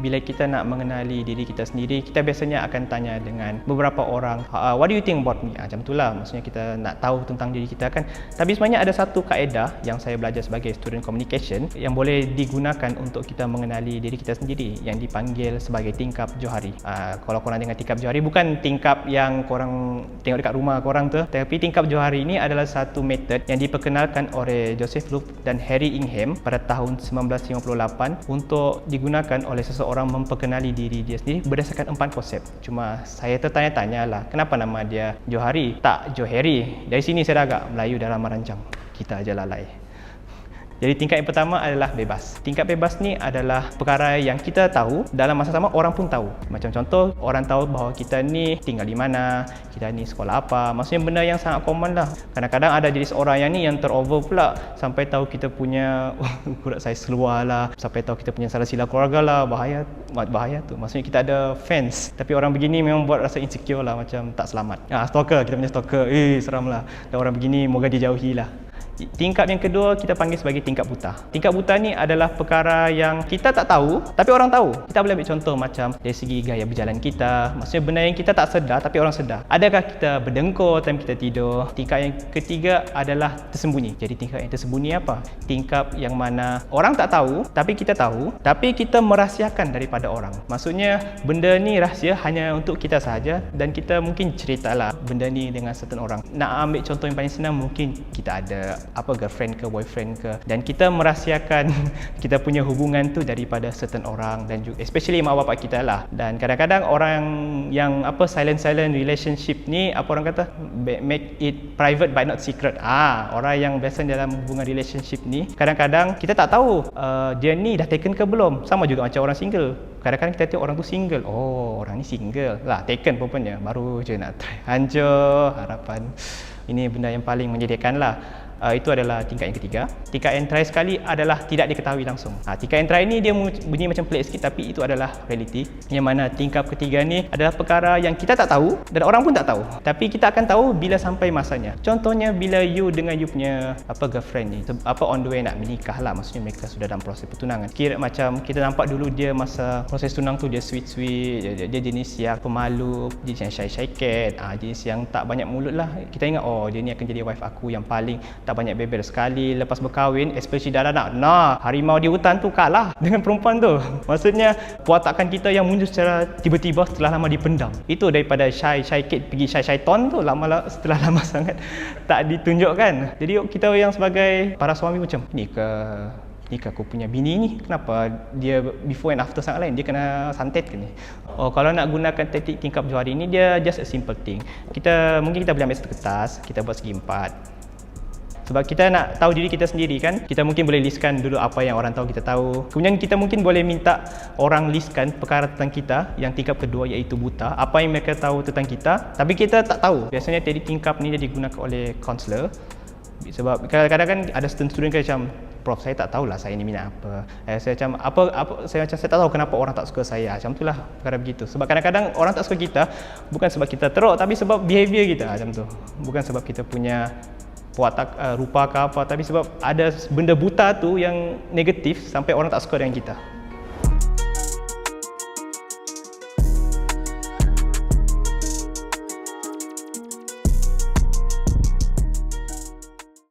bila kita nak mengenali diri kita sendiri, kita biasanya akan tanya dengan beberapa orang, what do you think about me? Macam itulah, maksudnya kita nak tahu tentang diri kita kan. Tapi sebenarnya ada satu kaedah yang saya belajar sebagai student communication yang boleh digunakan untuk kita mengenali diri kita sendiri, yang dipanggil sebagai tingkap Johari. Kalau korang dengar tingkap Johari, bukan tingkap yang korang tengok dekat rumah korang tu, tapi tingkap Johari ini adalah satu metod yang diperkenalkan oleh Joseph Loop dan Harry Ingham pada tahun 1958 untuk digunakan oleh seseorang memperkenali diri dia sendiri berdasarkan 4 konsep. Cuma saya tertanya-tanya lah, kenapa nama dia Johari tak Johari? Dari sini saya dah agak Melayu dalam merancang, kita aja lalai. Jadi tingkat yang pertama adalah bebas. Tingkat bebas ni adalah perkara yang kita tahu, dalam masa sama orang pun tahu. Macam contoh, orang tahu bahawa kita ni tinggal di mana, kita ni sekolah apa. Maksudnya benda yang sangat common lah. Kadang-kadang ada jenis orang yang ni yang terover pula, sampai tahu kita punya ukuran saiz seluar lah, sampai tahu kita punya salah sila keluarga lah. Bahaya tu. Maksudnya kita ada fans, tapi orang begini memang buat rasa insecure lah, macam tak selamat. Stalker, kita punya stalker, seram lah. Dan orang begini moga dijauhi lah. Tingkap yang kedua kita panggil sebagai tingkap buta. Tingkap buta ni adalah perkara yang kita tak tahu tapi orang tahu. Kita boleh ambil contoh macam dari segi gaya berjalan kita, maksudnya benda yang kita tak sedar tapi orang sedar. Adakah kita berdengkur time kita tidur? Tingkap yang ketiga adalah tersembunyi. Jadi tingkap yang tersembunyi apa? Tingkap yang mana orang tak tahu tapi kita tahu, tapi kita merahsiakan daripada orang. Maksudnya benda ni rahsia hanya untuk kita sahaja, dan kita mungkin ceritalah benda ni dengan certain orang. Nak ambil contoh yang paling senang, mungkin kita ada girlfriend ke boyfriend ke, dan kita merahsiakan kita punya hubungan tu daripada certain orang, dan juga especially mak bapak kita lah. Dan kadang-kadang orang yang silent relationship ni, orang kata make it private but not secret. Orang yang biasa dalam hubungan relationship ni, kadang-kadang kita tak tahu dia ni dah taken ke belum. Sama juga macam orang single. Kadang-kadang kita tengok orang tu single, orang ni single lah, taken rupanya, baru je nak try. Hancur harapan. Ini benda yang paling menyedihkan lah. Itu adalah tingkat yang ketiga. Tingkat yang terakhir sekali adalah tidak diketahui langsung. Tingkat yang terakhir ni dia bunyi macam pelik sikit, tapi itu adalah realiti. Yang mana tingkap ketiga ni adalah perkara yang kita tak tahu dan orang pun tak tahu, tapi kita akan tahu bila sampai masanya. Contohnya bila you dengan you punya girlfriend ni on the way nak menikah lah, maksudnya mereka sudah dalam proses pertunangan. Kira macam kita nampak dulu dia masa proses tunang tu dia sweet, dia jenis yang pemalu, jenis yang shy cat, jenis yang tak banyak mulut lah. Kita ingat dia ni akan jadi wife aku yang paling tak banyak bebel sekali. Lepas berkahwin, especially dah anak, harimau di hutan tu kalah dengan perempuan tu. Maksudnya perwatakan kita yang muncul secara tiba-tiba setelah lama dipendam. Itu daripada shy kid pergi shy ton tu, setelah lama sangat tak ditunjukkan. Jadi kita yang sebagai para suami macam, ni ke aku punya bini ni, kenapa dia before and after sangat lain, dia kena santet ke ni? Kalau nak gunakan taktik tingkap Johari ni, dia just a simple thing. Mungkin kita boleh ambil satu kertas, kita buat segi 4. Sebab kita nak tahu diri kita sendiri kan, kita mungkin boleh listkan dulu apa yang orang tahu kita tahu. Kemudian kita mungkin boleh minta orang listkan perkara tentang kita yang tingkap kedua, iaitu buta. Apa yang mereka tahu tentang kita tapi kita tak tahu. Biasanya teknik tingkap ni dia digunakan oleh kaunselor. Sebab kadang-kadang kan ada student macam, Prof, saya tak tahulah saya ni minat apa. Saya tak tahu kenapa orang tak suka saya. Macam itulah perkara begitu. Sebab kadang-kadang orang tak suka kita bukan sebab kita teruk, tapi sebab behavior kita macam tu. Bukan sebab kita punya rupa ke apa, tapi sebab ada benda buta tu yang negatif sampai orang tak suka dengan kita.